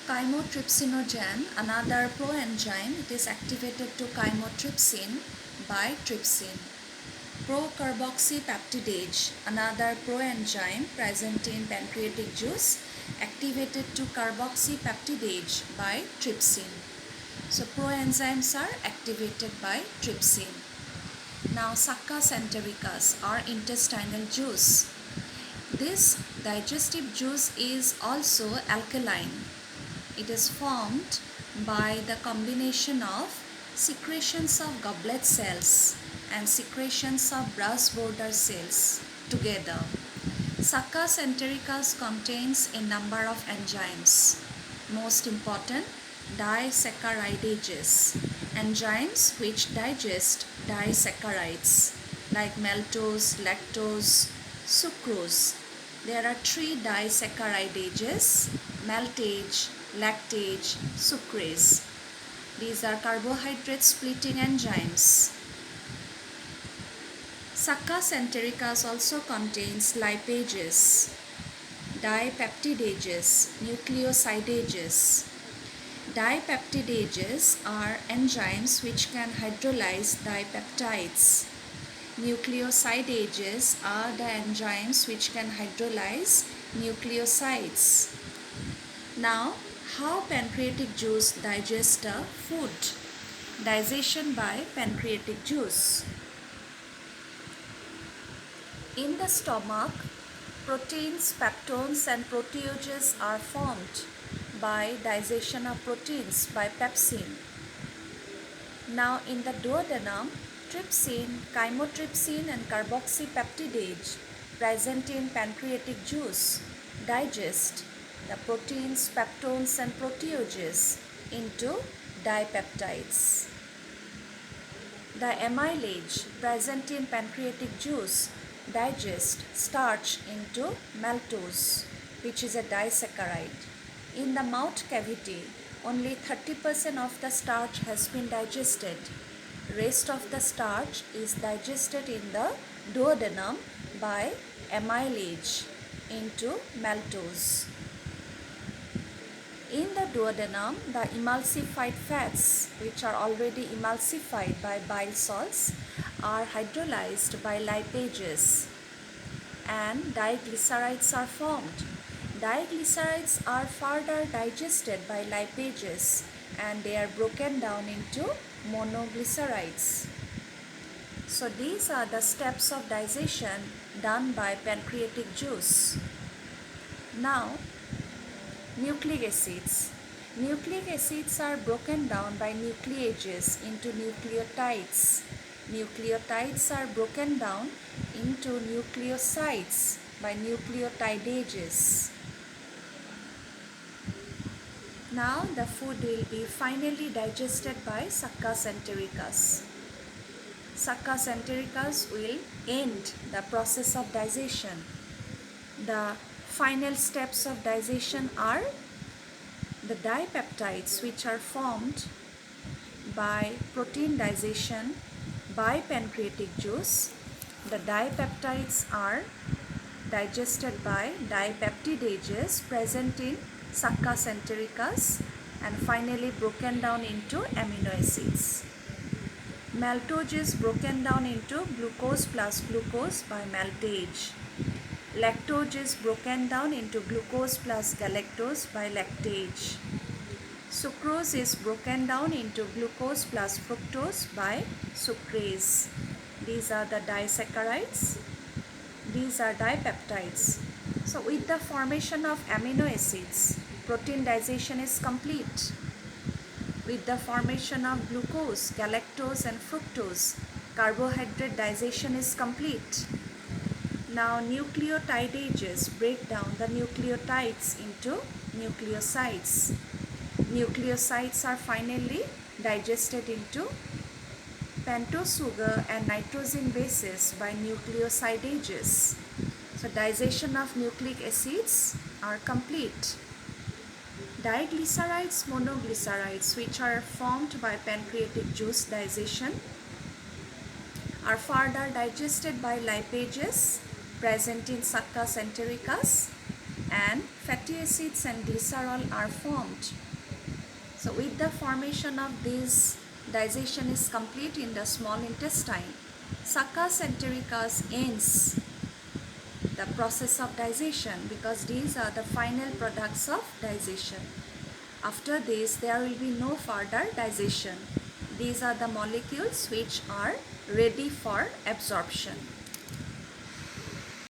Chymotrypsinogen, another proenzyme, it is activated to chymotrypsin by trypsin. Procarboxypeptidase, another proenzyme present in pancreatic juice, activated to carboxypeptidase by trypsin. So proenzymes are activated by trypsin. Now Succus entericus or intestinal juice. This digestive juice is also alkaline. It is formed by the combination of secretions of goblet cells and secretions of brass border cells together. Succus entericus contains a number of enzymes. Most important, disaccharidases, enzymes which digest disaccharides like maltose, lactose, sucrose. There are 3 disaccharidases: maltase, lactase, sucrase. These are carbohydrate splitting enzymes. Succus entericus also contains lipases, dipeptidases, nucleosidases. Dipeptidases are enzymes which can hydrolyze dipeptides. Nucleosidases are the enzymes which can hydrolyze nucleosides. Now, how pancreatic juice digests a food? Digestion by pancreatic juice. In the stomach, proteins, peptones and proteases are formed by digestion of proteins by pepsin. Now in the duodenum, trypsin, chymotrypsin and carboxypeptidase present in pancreatic juice digest the proteins, peptones and proteases into dipeptides. The amylase present in pancreatic juice digest starch into maltose, which is a disaccharide. In the mouth cavity, only 30% of the starch has been digested. Rest of the starch is digested in the duodenum by amylase into maltose. In the duodenum, the emulsified fats, which are already emulsified by bile salts, are hydrolyzed by lipases and diglycerides are formed. Diglycerides are further digested by lipases and they are broken down into monoglycerides. So these are the steps of digestion done by pancreatic juice. Now, nucleic acids. Nucleic acids are broken down by nucleases into nucleotides. Nucleotides are broken down into nucleosides by nucleotidases. Now the food will be finally digested by Succus entericus. Succus entericus will end the process of digestion. The final steps of digestion are the dipeptides, which are formed by protein digestion by pancreatic juice. The dipeptides are digested by dipeptidases present in Succus entericus and finally broken down into amino acids. Maltose is broken down into glucose plus glucose by maltase. Lactose is broken down into glucose plus galactose by lactase. Sucrose is broken down into glucose plus fructose by sucrase. These are the disaccharides. These are dipeptides. So with the formation of amino acids, protein digestion is complete. With the formation of glucose, galactose and fructose, carbohydrate digestion is complete. Now nucleotidases break down the nucleotides into nucleosides. Nucleosides are finally digested into pentose sugar and nitrogen bases by nucleosidases. So digestion of nucleic acids are complete. Diglycerides, monoglycerides, which are formed by pancreatic juice digestion, are further digested by lipases present in Succus entericus and fatty acids and glycerol are formed. So with the formation of these, digestion is complete in the small intestine. Succus entericus ends the process of digestion because these are the final products of digestion. After this, there will be no further digestion. These are the molecules which are ready for absorption.